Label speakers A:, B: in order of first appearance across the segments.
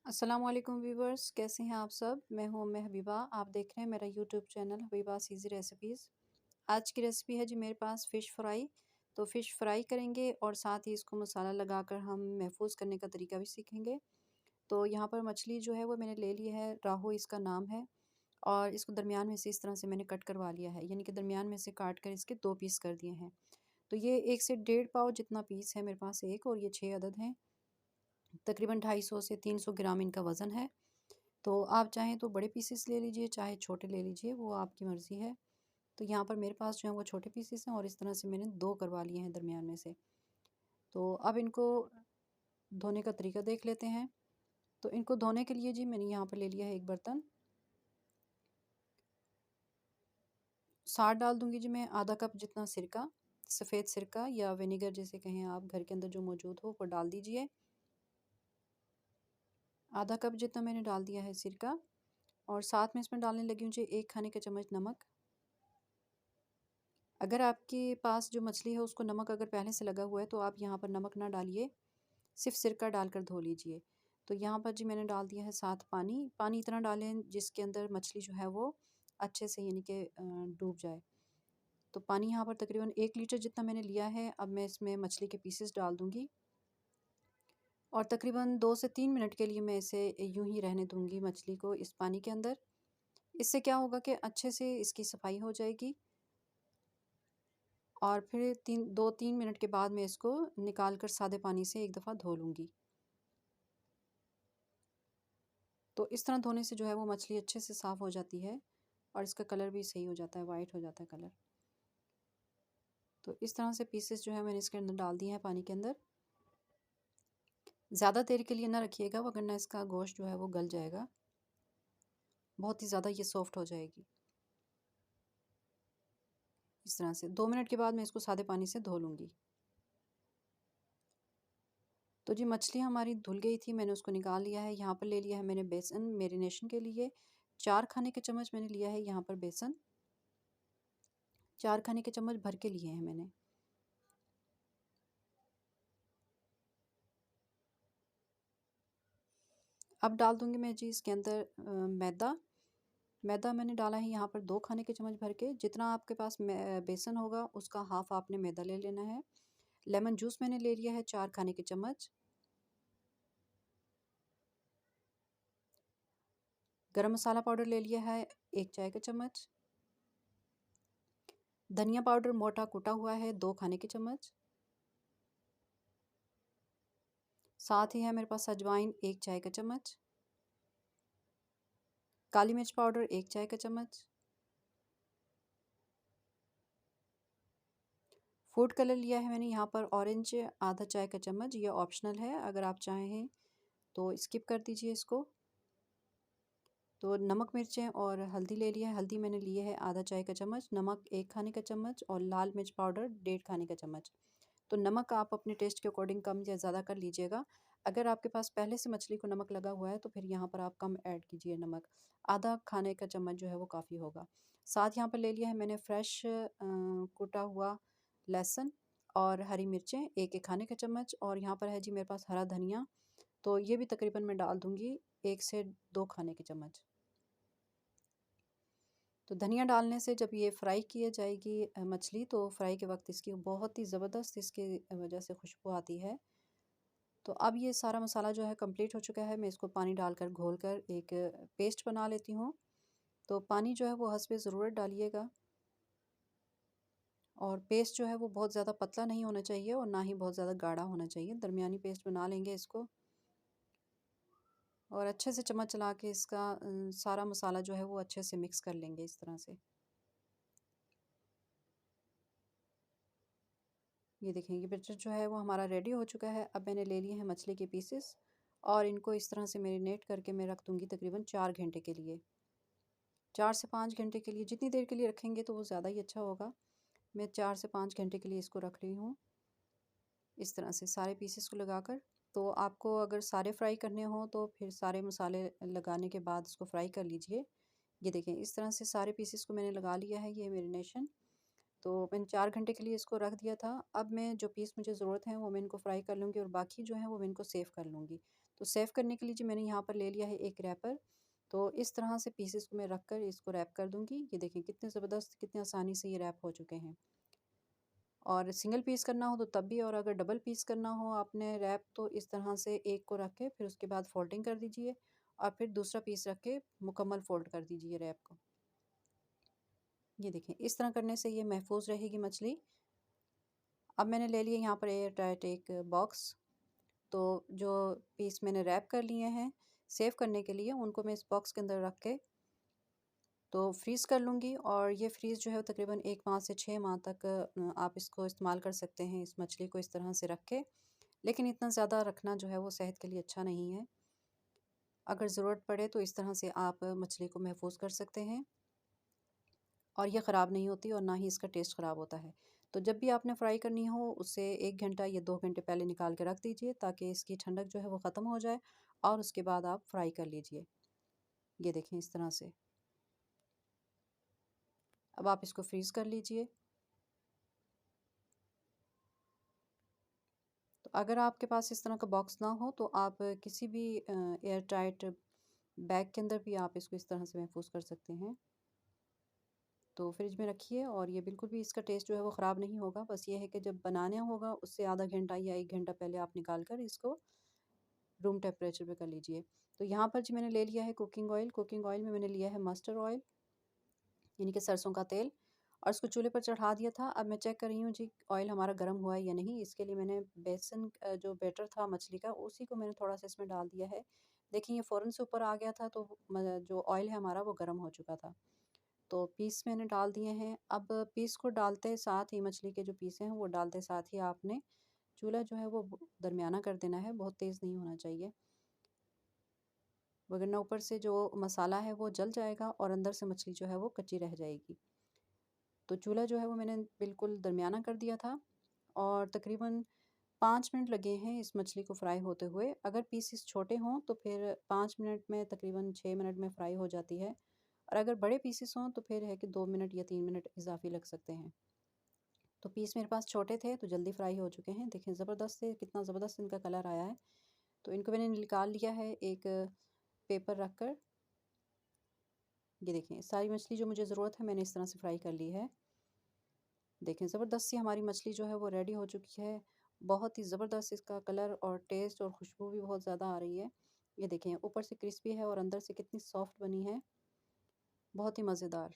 A: अस्सलाम वालेकुम व्यूवर्स, कैसे हैं आप सब। मैं हबीबा। आप देख रहे हैं मेरा यूट्यूब चैनल हबीबास ईज़ी रेसिपीज़। आज की रेसिपी है जी मेरे पास फ़िश फ्राई। तो फ़िश फ्राई करेंगे और साथ ही इसको मसाला लगाकर हम महफूज करने का तरीका भी सीखेंगे। तो यहाँ पर मछली जो है वो मैंने ले ली है, राहू इसका नाम है। और इसको दरमियान में से इस तरह से मैंने कट करवा लिया है, यानी कि दरमियान में से काट कर इसके 2 पीस कर दिए हैं। तो ये 1 से डेढ़ पाव जितना पीस है मेरे पास एक, और ये 6 अदद हैं। तकरीबन 250 से 300 ग्राम इनका वज़न है। तो आप चाहें तो बड़े पीसेस ले लीजिए, चाहे छोटे ले लीजिए, वो आपकी मर्ज़ी है। तो यहाँ पर मेरे पास जो है वो छोटे पीसेस हैं और इस तरह से मैंने 2 करवा लिए हैं दरमियान में से। तो अब इनको धोने का तरीका देख लेते हैं। तो इनको धोने के लिए जी मैंने यहाँ पर ले लिया है एक बर्तन। साथ डाल दूँगी जी मैं आधा कप जितना सिरका, सफ़ेद सिरका या विनेगर जिसे कहें आप, घर के अंदर जो मौजूद हो वो डाल दीजिए। आधा कप जितना मैंने डाल दिया है सिरका, और साथ में इसमें डालने लगी हूँ जी 1 खाने का चम्मच नमक। अगर आपके पास जो मछली है उसको नमक अगर पहले से लगा हुआ है तो आप यहाँ पर नमक ना डालिए, सिर्फ सिरका डालकर धो लीजिए। तो यहाँ पर जी मैंने डाल दिया है साथ पानी। पानी इतना डालें जिसके अंदर मछली जो है वो अच्छे से यानी कि डूब जाए। तो पानी यहाँ पर तकरीबन 1 लीटर जितना मैंने लिया है। अब मैं इसमें मछली के पीसेस डाल दूँगी और तकरीबन 2 से 3 मिनट के लिए मैं इसे यूँ ही रहने दूँगी मछली को इस पानी के अंदर। इससे क्या होगा कि अच्छे से इसकी सफाई हो जाएगी। और फिर 2-3 मिनट के बाद मैं इसको निकाल कर सादे पानी से एक दफ़ा धो लूँगी। तो इस तरह धोने से जो है वो मछली अच्छे से साफ़ हो जाती है और इसका कलर भी सही हो जाता है, वाइट हो जाता है कलर। तो इस तरह से पीसेस जो है मैंने इसके अंदर डाल दिए हैं पानी के अंदर। ज़्यादा देर के लिए ना रखिएगा, वरना इसका गोश्त जो है वो गल जाएगा, बहुत ही ज़्यादा ये सॉफ्ट हो जाएगी। इस तरह से 2 मिनट के बाद मैं इसको सादे पानी से धो लूँगी। तो जी मछली हमारी धुल गई थी, मैंने उसको निकाल लिया है। यहाँ पर ले लिया है मैंने बेसन मैरिनेशन के लिए। 4 खाने के चम्मच मैंने लिया है यहाँ पर बेसन। 4 खाने के चम्मच भर के लिए हैं मैंने। अब डाल दूँगी मैं जी इसके अंदर मैदा। मैदा मैंने डाला है यहाँ पर 2 खाने के चम्मच भर के। जितना आपके पास बेसन होगा उसका हाफ़ आपने मैदा ले लेना है। लेमन जूस मैंने ले लिया है 4 खाने के चम्मच। गरम मसाला पाउडर ले लिया है 1 चाय का चम्मच। धनिया पाउडर मोटा कूटा हुआ है 2 खाने के चम्मच। साथ ही है मेरे पास अजवाइन 1 चाय का चम्मच। काली मिर्च पाउडर 1 चाय का चम्मच। फूड कलर लिया है मैंने यहाँ पर ऑरेंज आधा चाय का चम्मच। ये ऑप्शनल है, अगर आप चाहें तो स्किप कर दीजिए इसको। तो नमक मिर्चें और हल्दी ले लिया है। हल्दी मैंने ली है आधा चाय का चम्मच, नमक 1 खाने का चम्मच और लाल मिर्च पाउडर 1.5 खाने का चम्मच। तो नमक आप अपने टेस्ट के अकॉर्डिंग कम या ज़्यादा कर लीजिएगा। अगर आपके पास पहले से मछली को नमक लगा हुआ है तो फिर यहाँ पर आप कम ऐड कीजिए नमक। आधा खाने का चम्मच जो है वो काफ़ी होगा। साथ यहाँ पर ले लिया है मैंने फ्रेश कूटा हुआ लहसुन और हरी मिर्चें 1-1 खाने का चम्मच, और यहाँ पर है जी मेरे पास हरा धनिया। तो ये भी तकरीबन मैं डाल दूँगी 1 से 2 खाने के चम्मच। तो धनिया डालने से जब ये फ्राई किया जाएगी मछली, तो फ्राई के वक्त इसकी बहुत ही ज़बरदस्त इसकी वजह से खुशबू आती है। तो अब ये सारा मसाला जो है कंप्लीट हो चुका है। मैं इसको पानी डालकर घोल कर एक पेस्ट बना लेती हूँ। तो पानी जो है वो हस्बे ज़रूरत डालिएगा, और पेस्ट जो है वो बहुत ज़्यादा पतला नहीं होना चाहिए और ना ही बहुत ज़्यादा गाढ़ा होना चाहिए। दरमियानी पेस्ट बना लेंगे इसको, और अच्छे से चम्मच चला के इसका सारा मसाला जो है वो अच्छे से मिक्स कर लेंगे इस तरह से। ये देखें, ये बैटर जो है वो हमारा रेडी हो चुका है। अब मैंने ले लिए हैं मछली के पीसेस और इनको इस तरह से मैरिनेट करके मैं रख दूँगी तकरीबन 4 घंटे के लिए। 4 से 5 घंटे के लिए, जितनी देर के लिए रखेंगे तो वो ज़्यादा ही अच्छा होगा। मैं 4 से 5 घंटे के लिए इसको रख रही हूँ, इस तरह से सारे पीसेस को लगाकर। तो आपको अगर सारे फ्राई करने हों तो फिर सारे मसाले लगाने के बाद इसको फ्राई कर लीजिए। ये देखें, इस तरह से सारे पीसेस को मैंने लगा लिया है ये मैरिनेशन। तो मैंने 4 घंटे के लिए इसको रख दिया था। अब मैं जो पीस मुझे ज़रूरत है वो मैं इनको फ्राई कर लूँगी और बाकी जो है वो मैं इनको सेव कर लूँगी। तो सेव करने के लिए जी मैंने यहाँ पर ले लिया है एक रैपर। तो इस तरह से पीसेस को मैं रख कर इसको रैप कर दूँगी। ये देखें कितने ज़बरदस्त, कितने आसानी से ये रैप हो चुके हैं। और सिंगल पीस करना हो तो तब भी, और अगर डबल पीस करना हो आपने रैप, तो इस तरह से एक को रख के फिर उसके बाद फोल्डिंग कर दीजिए और फिर दूसरा पीस रख के मुकम्मल फोल्ड कर दीजिए रैप को। ये देखें इस तरह करने से ये महफूज रहेगी मछली। अब मैंने ले लिया यहाँ पर एयर टाइट एक बॉक्स। तो जो पीस मैंने रैप कर लिए हैं सेव करने के लिए, उनको मैं इस बॉक्स के अंदर रख के तो फ्रीज़ कर लूँगी। और ये फ्रीज़ जो है तकरीबन 1 माह से 6 माह तक आप इसको इस्तेमाल कर सकते हैं, इस मछली को इस तरह से रख के। लेकिन इतना ज़्यादा रखना जो है वो सेहत के लिए अच्छा नहीं है। अगर ज़रूरत पड़े तो इस तरह से आप मछली को महफूज कर सकते हैं और ये ख़राब नहीं होती और ना ही इसका टेस्ट ख़राब होता है। तो जब भी आपने फ्राई करनी हो उससे 1 घंटा या 2 घंटे पहले निकाल के रख दीजिए, ताकि इसकी ठंडक जो है वो ख़त्म हो जाए और उसके बाद आप फ्राई कर लीजिए। ये देखें इस तरह से। अब आप इसको फ्रीज़ कर लीजिए। तो अगर आपके पास इस तरह का बॉक्स ना हो तो आप किसी भी एयर टाइट बैग के अंदर भी आप इसको इस तरह से महफूज कर सकते हैं। तो फ्रिज में रखिए और ये बिल्कुल भी इसका टेस्ट जो है वो ख़राब नहीं होगा। बस ये है कि जब बनाना होगा उससे आधा घंटा या 1 घंटा पहले आप निकाल कर इसको रूम टेम्परेचर पे कर लीजिए। तो यहाँ पर जी मैंने ले लिया है कुकिंग ऑयल। कुकिंग ऑयल में मैंने लिया है मस्टर्ड ऑयल, यानी कि सरसों का तेल, और इसको चूल्हे पर चढ़ा दिया था। अब मैं चेक कर रही हूँ जी ऑयल हमारा गर्म हुआ है या नहीं। इसके लिए मैंने बेसन जो बैटर था मछली का उसी को मैंने थोड़ा सा इसमें डाल दिया है। देखिए ये फ़ौरन से ऊपर आ गया था, तो जो ऑयल है हमारा वो गर्म हो चुका था। तो पीस मैंने डाल दिए हैं। अब पीस को डालते साथ ही, मछली के जो पीस हैं वो डालते साथ ही आपने चूल्हा जो है वो दरमियाना कर देना है, बहुत तेज़ नहीं होना चाहिए, वरना ऊपर से जो मसाला है वो जल जाएगा और अंदर से मछली जो है वो कच्ची रह जाएगी। तो चूल्हा जो है वो मैंने बिल्कुल दरमियाना कर दिया था और तकरीबन 5 मिनट लगे हैं इस मछली को फ्राई होते हुए। अगर पीसेस छोटे हों तो फिर 5 मिनट में तकरीबन 6 मिनट में फ्राई हो जाती है, और अगर बड़े पीसेस हों तो फिर है कि 2 मिनट या 3 मिनट इजाफी लग सकते हैं। तो पीस मेरे पास छोटे थे तो जल्दी फ्राई हो चुके हैं। देखें ज़बरदस्त से कितना ज़बरदस्त इनका कलर आया है। तो इनको मैंने निकाल लिया है एक पेपर रख कर। ये देखें सारी मछली जो मुझे ज़रूरत है मैंने इस तरह से फ्राई कर ली है। देखें ज़बरदस्त सी हमारी मछली जो है वो रेडी हो चुकी है। बहुत ही ज़बरदस्त इसका कलर और टेस्ट और खुशबू भी बहुत ज़्यादा आ रही है। ये देखें ऊपर से क्रिस्पी है और अंदर से कितनी सॉफ्ट बनी है, बहुत ही मज़ेदार।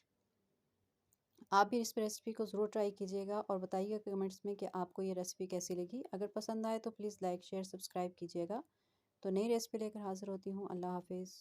A: आप भी इस रेसिपी को ज़रूर ट्राई कीजिएगा और बताइएगा कमेंट्स में कि आपको ये रेसिपी कैसी लगी। अगर पसंद आए तो प्लीज़ लाइक शेयर सब्सक्राइब कीजिएगा। तो नई रेसिपी लेकर हाज़िर होती हूँ। अल्लाह हाफ़िज़।